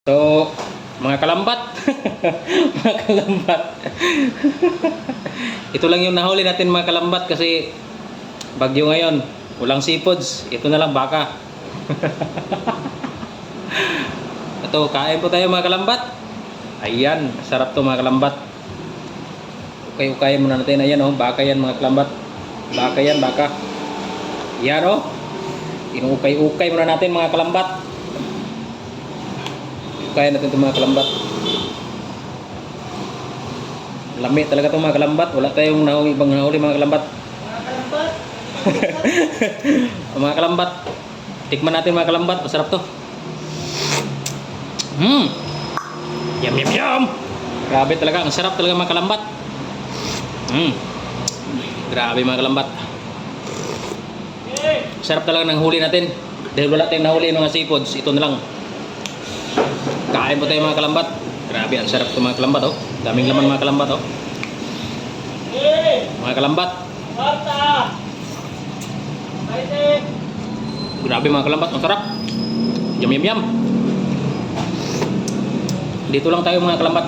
So, mga kalambat. Mga kalambat. Ito lang yung nahuli natin mga kalambat kasi bagyo ngayon. Walang seafoods. Ito na lang baka. Ito, kain po tayo mga kalambat. Ayan, sarap to mga kalambat. Ukay-ukayin muna natin. Ayan oh, baka yan mga kalambat. Baka yan, baka. Yan oh. Inukay-ukay muna natin mga kalambat. Kaya natin itong mga kalambat. Lami talaga itong mga kalambat. Wala tayong ibang nahuli mga kalambat. Mga kalambat. Tikman natin mga kalambat. Masarap to. Yum yum yum. Grabe talaga. Ang sarap talaga mga kalambat. Grabe mga kalambat. Sarap talaga ng huli natin. Dahil wala tayong nahuli mga seafoods. Ito na lang. Kain po tayo mga kalambat. Grabe, ang sarap ito mga kalambat oh. Daming laman mga kalambat oh. Mga kalambat. Grabe mga kalambat, ang sarap. Yum yum yum. Dito lang tayo mga kalambat.